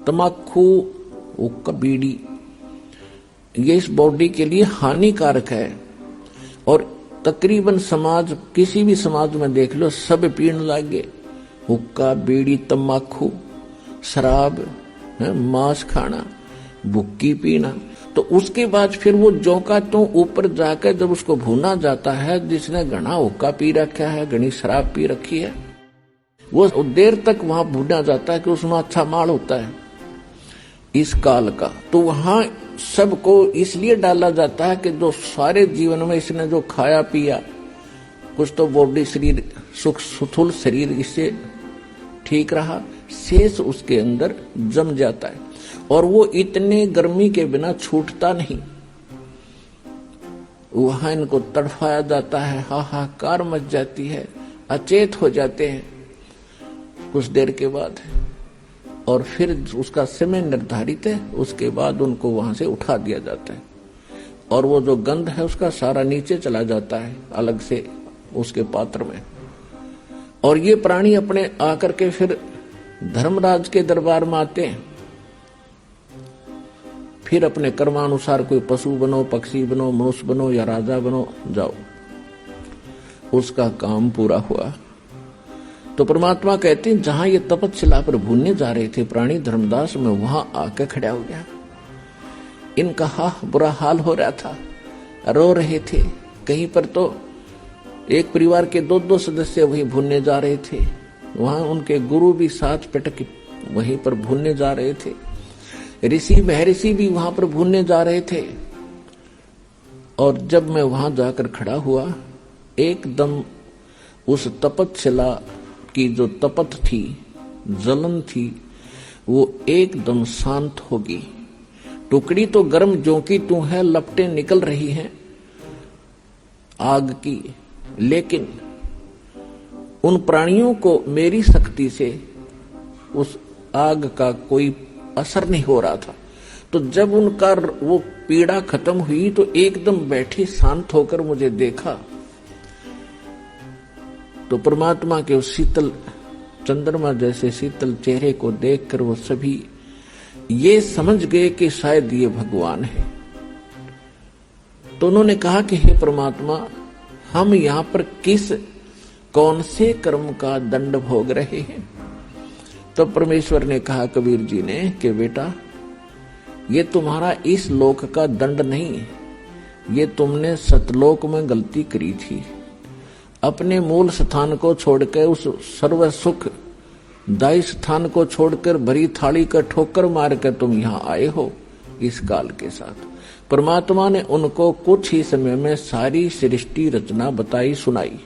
तम्बाकू, हुक्का, बीड़ी, ये इस बॉडी के लिए हानिकारक है। और तकरीबन समाज, किसी भी समाज में देख लो, सब पीने लगे। हुक्का, बीड़ी, तम्बाकू, शराब, मांस खाना, बुक्की पीना। तो उसके बाद फिर वो जौ का तो ऊपर जाकर जब उसको भूना जाता है, जिसने घना हुक्का पी रखा है, घनी शराब पी रखी है, वो देर तक वहां भूना जाता है कि उसमें अच्छा माल होता है इस काल का। तो वहां सबको इसलिए डाला जाता है कि जो सारे जीवन में इसने जो खाया पिया, कुछ तो बॉडी शरीर सुख सुथुल शरीर इससे ठीक रहा, शेष उसके अंदर जम जाता है और वो इतने गर्मी के बिना छूटता नहीं। वहां इनको तड़फाया जाता है, हाहाकार मच जाती है, अचेत हो जाते हैं कुछ देर के बाद, और फिर उसका समय निर्धारित है, उसके बाद उनको वहां से उठा दिया जाता है और वो जो गंध है उसका सारा नीचे चला जाता है अलग से उसके पात्र में। और ये प्राणी अपने आकर के फिर धर्मराज के दरबार में आते हैं, फिर अपने कर्मानुसार कोई पशु बनो, पक्षी बनो, मनुष्य बनो या राजा बनो, जाओ, उसका काम पूरा हुआ। तो परमात्मा कहते हैं जहां ये तपस्या पर भूनने जा रहे थे प्राणी धर्मदास, में वहां आके खड़ा हो गया। इनका बुरा हाल हो रहा था, रो रहे थे। कहीं पर तो एक परिवार के दो सदस्य वहीं भूनने जा रहे थे, वहां उनके गुरु भी साथ पटक वहीं पर भूनने जा रहे थे, ऋषि महर्षि भी वहां पर भूनने जा रहे थे। और जब मैं वहां जाकर खड़ा हुआ, एकदम उस तपस्या की जो तपत थी, जलन थी, वो एकदम शांत होगी। टुकड़ी तो गर्म जो की तू है, लपटें निकल रही हैं आग की, लेकिन उन प्राणियों को मेरी शक्ति से उस आग का कोई असर नहीं हो रहा था। तो जब उनका वो पीड़ा खत्म हुई तो एकदम बैठे शांत होकर मुझे देखा, तो परमात्मा के उस शीतल चंद्रमा जैसे शीतल चेहरे को देखकर वो सभी ये समझ गए कि शायद ये भगवान है। तो उन्होंने कहा कि हे परमात्मा, हम यहाँ पर कौन से कर्म का दंड भोग रहे हैं? तो परमेश्वर ने कहा कबीर जी ने कि बेटा, ये तुम्हारा इस लोक का दंड नहीं, ये तुमने सतलोक में गलती करी थी। अपने मूल स्थान को छोड़कर, उस सर्व सुख दायी स्थान को छोड़कर भरी थाली का ठोकर मार कर तुम यहाँ आए हो इस काल के साथ। परमात्मा ने उनको कुछ ही समय में सारी सृष्टि रचना बताई सुनाई।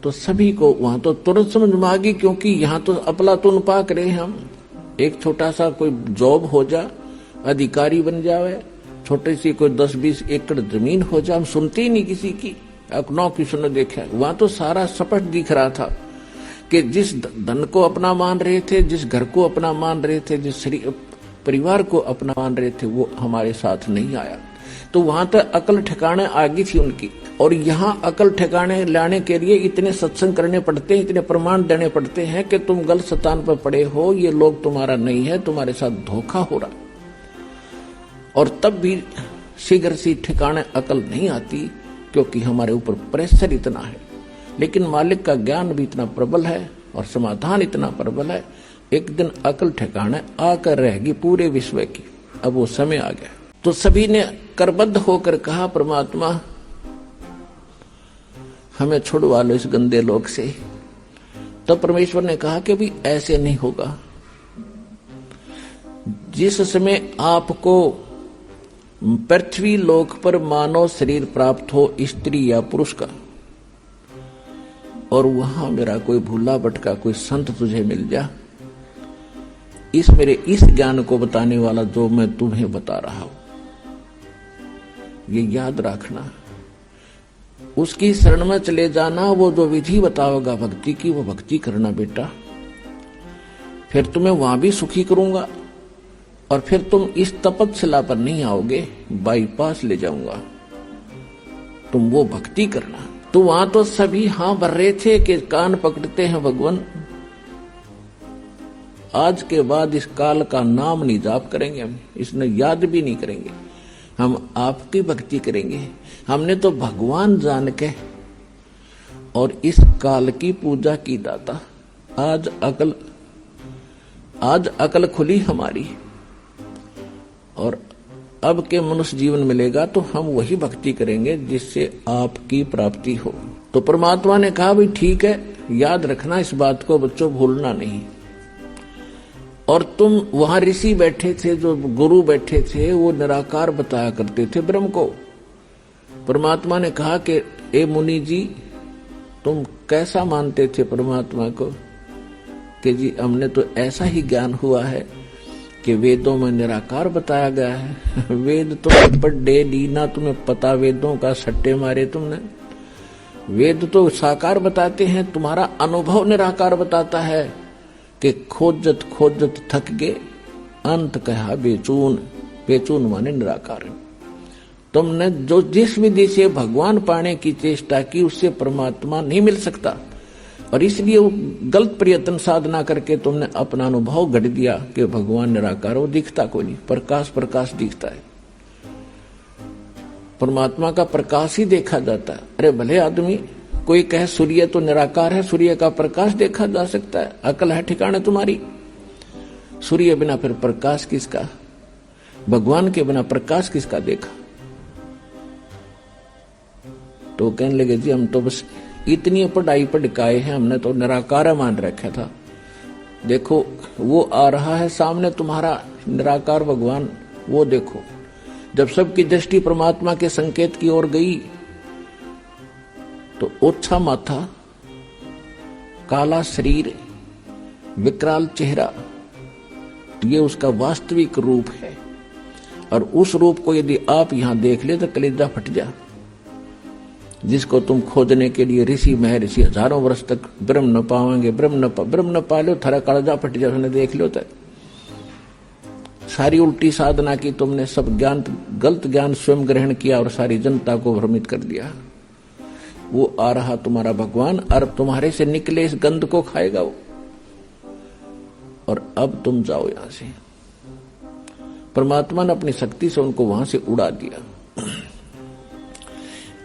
तो सभी को वहां तो तुरंत समझ में आ गई, क्योंकि यहाँ तो अपलातुन पाक रहे हम। एक छोटा सा कोई जॉब हो जा, अधिकारी बन जावे, छोटी सी कोई 10-20 एकड़ जमीन हो जाए, हम सुनते ही नहीं किसी की, नौ किसी ने देखा। वहां तो सारा सपट दिख रहा था कि जिस धन को अपना मान रहे थे, जिस घर को अपना मान रहे थे, जिस परिवार को अपना मान रहे थे, वो हमारे साथ नहीं आया। तो वहां तक अकल ठिकाने आ गई थी उनकी। और यहाँ अकल ठिकाने लाने के लिए इतने सत्संग करने पड़ते हैं, इतने प्रमाण देने पड़ते हैं कि तुम गलत स्थान पर पड़े हो, ये लोग तुम्हारा नहीं है, तुम्हारे साथ धोखा हो रहा। और तब भी शीघ्र सी ठिकाने अकल नहीं आती, क्योंकि हमारे ऊपर प्रेशर इतना है। लेकिन मालिक का ज्ञान भी इतना प्रबल है और समाधान इतना प्रबल है, एक दिन अकल ठिकाने आकर रहेगी पूरे विश्व की। अब वो समय आ गया। तो सभी ने करबद्ध होकर कहा, परमात्मा हमें छुड़वा लो इस गंदे लोक से। तो परमेश्वर ने कहा कि भी ऐसे नहीं होगा। जिस समय आपको पृथ्वी लोक पर मानव शरीर प्राप्त हो, स्त्री या पुरुष का, और वहां मेरा कोई भूला भटका कोई संत तुझे मिल जा, इस मेरे इस ज्ञान को बताने वाला जो मैं तुम्हें बता रहा हूं, ये याद रखना, उसकी शरण में चले जाना। वो जो विधि बताओगा भक्ति की, वो भक्ति करना बेटा, फिर तुम्हें वहां भी सुखी करूंगा। और फिर तुम इस तपस्या पर नहीं आओगे, बाईपास ले जाऊंगा, तुम वो भक्ति करना। तो वहां तो सभी हाँ भर रहे थे कि कान पकड़ते हैं भगवान, आज के बाद इस काल का नाम नहीं जाप करेंगे, हम इसने याद भी नहीं करेंगे, हम आपकी भक्ति करेंगे। हमने तो भगवान जान के और इस काल की पूजा की दाता। आज अकल खुली हमारी, और अब के मनुष्य जीवन मिलेगा तो हम वही भक्ति करेंगे जिससे आपकी प्राप्ति हो। तो परमात्मा ने कहा भाई ठीक है, याद रखना इस बात को बच्चों, भूलना नहीं। और तुम वहां ऋषि बैठे थे, जो गुरु बैठे थे, वो निराकार बताया करते थे ब्रह्म को। परमात्मा ने कहा कि ए मुनि जी, तुम कैसा मानते थे परमात्मा को? कि जी हमने तो ऐसा ही ज्ञान हुआ है कि वेदों में निराकार बताया गया है। वेद तो पढ़े ली ना, तुम्हें पता वेदों का, सट्टे मारे तुमने। वेद तो साकार बताते हैं, तुम्हारा अनुभव निराकार बताता है कि खोजत खोजत थक गए, अंत कहा बेचून। बेचून माने निराकार। तुमने जो जिस विधि से भगवान पाने की चेष्टा की, उससे परमात्मा नहीं मिल सकता, और इसलिए वो गलत प्रयत्न साधना करके तुमने अपना अनुभव गढ़ दिया कि भगवान निराकार, वो दिखता कोई नहीं, प्रकाश प्रकाश दिखता है। परमात्मा का प्रकाश ही देखा जाता है। अरे भले आदमी कोई कहे सूर्य तो निराकार है, सूर्य का प्रकाश देखा जा सकता है। अकल है ठिकाने तुम्हारी? सूर्य बिना फिर प्रकाश किसका? भगवान के बिना प्रकाश किसका देखा? तो कहने लगे जी हम तो बस इतनी पढ़ाई पढ़काए हैं, हमने तो निराकार मान रखा था। देखो वो आ रहा है सामने तुम्हारा निराकार भगवान, वो देखो। जब सबकी दृष्टि परमात्मा के संकेत की ओर गई तो ओछा माथा, काला शरीर, विकराल चेहरा, ये उसका वास्तविक रूप है। और उस रूप को यदि आप यहां देख ले तो कलेजा फट जा। जिसको तुम खोजने के लिए ऋषि महर्षि हजारों वर्ष तक ब्रह्म न पावेंगे, ब्रह्म न पा लो, थारा कलेजा फट जा, उसने देख लो। तक सारी उल्टी साधना की तुमने, सब ज्ञान, गलत ज्ञान स्वयं ग्रहण किया और सारी जनता को भ्रमित कर दिया। वो आ रहा तुम्हारा भगवान, और तुम्हारे से निकले इस गंध को खाएगा वो। और अब तुम जाओ यहां से। परमात्मा ने अपनी शक्ति से उनको वहां से उड़ा दिया।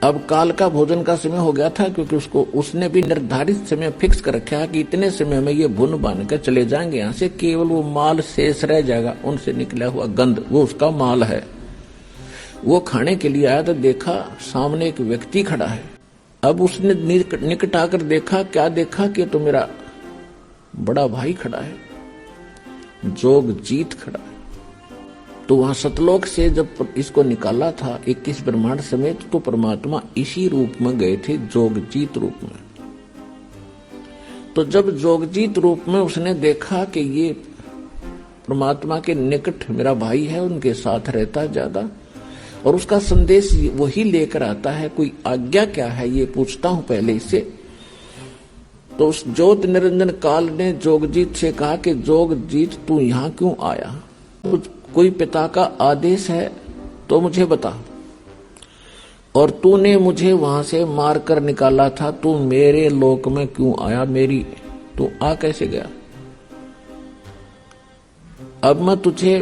अब काल का भोजन का समय हो गया था, क्योंकि उसने भी निर्धारित समय फिक्स कर रखा है कि इतने समय में ये भुन बांध कर चले जाएंगे यहाँ से, केवल वो माल शेष रह जाएगा, उनसे निकला हुआ गंध, वो उसका माल है। वो खाने के लिए आया तो देखा सामने एक व्यक्ति खड़ा है। अब उसने निकट आकर देखा, क्या देखा कि तो मेरा बड़ा भाई खड़ा है, जोगजीत खड़ा है। तो वहां सतलोक से जब इसको निकाला था 21 ब्रह्मांड समेत, तो परमात्मा इसी रूप में गए थे, जोगजीत रूप में। तो जब जोगजीत रूप में उसने देखा कि ये परमात्मा के निकट मेरा भाई है, उनके साथ रहता है ज्यादा, और उसका संदेश वही लेकर आता है, कोई आज्ञा क्या है ये पूछता हूं पहले इससे। तो उस ज्योत निरंजन काल ने जोगजीत से कहा कि जोगजीत तू यहां क्यों आया? कोई पिता का आदेश है तो मुझे बता, और तूने मुझे वहां से मार कर निकाला था, तू मेरे लोक में क्यों आया? तू आ कैसे गया? अब मैं तुझे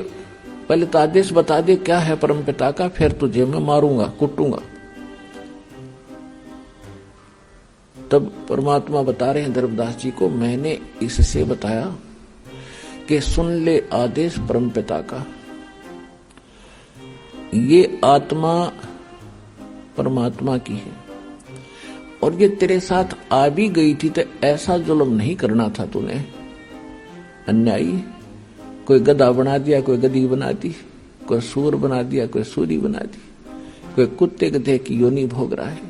पहले तो आदेश बता दे क्या है परम पिता का, फिर तुझे मैं मारूंगा, कुटूंगा। तब परमात्मा बता रहे हैं धर्मदास जी को, मैंने इससे बताया कि सुन ले आदेश परम पिता का। ये आत्मा परमात्मा की है, और ये तेरे साथ आ भी गई थी तो ऐसा जुल्म नहीं करना था तूने। अन्यायी, कोई गधा बना दिया, कोई गधी बना दी, कोई सूर बना दिया, कोई सूरी बना दी, कोई कुत्ते गधे की योनि भोग रहा है,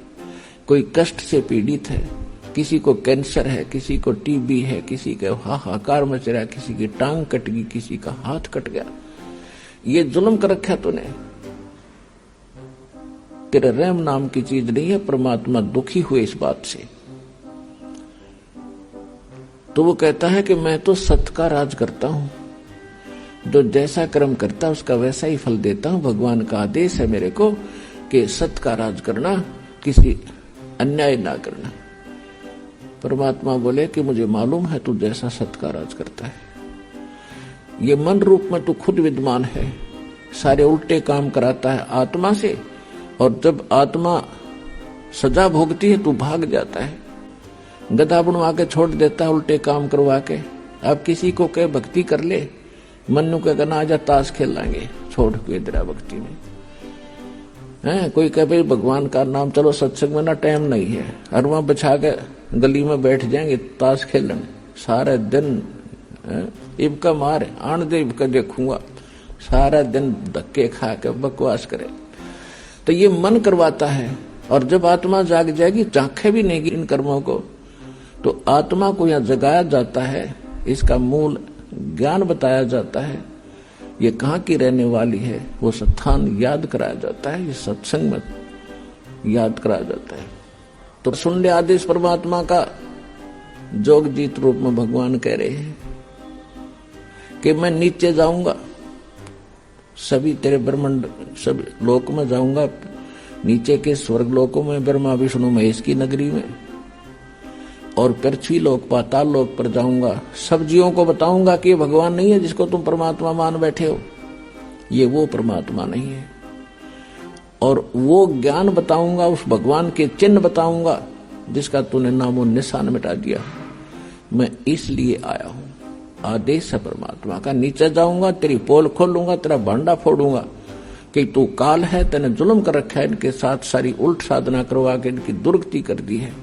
कोई कष्ट से पीड़ित है, किसी को कैंसर है, किसी को टीबी है, किसी का हाहाकार मच रहा है, किसी की टांग कट गई, किसी का हाथ कट गया। ये जुल्म कर रखा तूने। तेरे रहम नाम की चीज नहीं है। परमात्मा दुखी हुए इस बात से। तो वो कहता है कि मैं तो सत्य का राज करता हूं, जो जैसा कर्म करता उसका वैसा ही फल देता हूं। भगवान का आदेश है मेरे को कि सत्य का राज करना, किसी अन्याय ना करना। परमात्मा बोले कि मुझे मालूम है तू जैसा सत्य का राज करता है, ये मन रूप में तू खुद विद्यमान है, सारे उल्टे काम कराता है आत्मा से, और जब आत्मा सजा भोगती है तू भाग जाता है, गधा बनवा के छोड़ देता है उल्टे काम करवा के। अब किसी को कहे भक्ति कर ले, मनु के कहना आजा ताश खेल लाएंगे, छोड़ के तेरा भक्ति में है। कोई कहे भाई भगवान का नाम, चलो सत्संग में ना टाइम नहीं है, अरवा बिछा के गली में बैठ जाएंगे ताश खेलने सारे दिन, इबका मारे आन दे इबका देखूंगा, सारा दिन धक्के खा के बकवास करे। तो ये मन करवाता है, और जब आत्मा जाग जाएगी, झांखे भी नहीं इन कर्मों को, तो आत्मा को यहाँ जगाया जाता है, इसका मूल ज्ञान बताया जाता है, ये कहाँ की रहने वाली है, वो स्थान याद कराया जाता है, ये सत्संग में याद कराया जाता है। तो सुन ले आदेश परमात्मा का, जोग जीत रूप में भगवान कह रहे हैं कि मैं नीचे जाऊंगा, सभी तेरे ब्रह्मांड सब लोक में जाऊंगा, नीचे के स्वर्ग लोकों में, ब्रह्मा विष्णु महेश की नगरी में, और पृथ्वी लोक पाताल लोक पर जाऊंगा। सब जीवों को बताऊंगा कि ये भगवान नहीं है जिसको तुम परमात्मा मान बैठे हो, ये वो परमात्मा नहीं है, और वो ज्ञान बताऊंगा, उस भगवान के चिन्ह बताऊंगा जिसका तूने नामो निशान मिटा दिया। मैं इसलिए आया हूं, आदेश है परमात्मा का, नीचे जाऊंगा, तेरी पोल खोलूंगा, तेरा भांडा फोड़ूंगा कि तू काल है, तेने जुल्म कर रखा है, इनके साथ सारी उल्ट साधना करवा के इनकी दुर्गति कर दी है,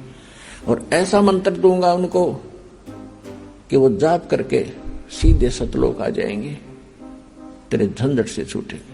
और ऐसा मंत्र दूंगा उनको कि वो जाप करके सीधे सतलोक आ जाएंगे, तेरे झंझट से छूटेंगे।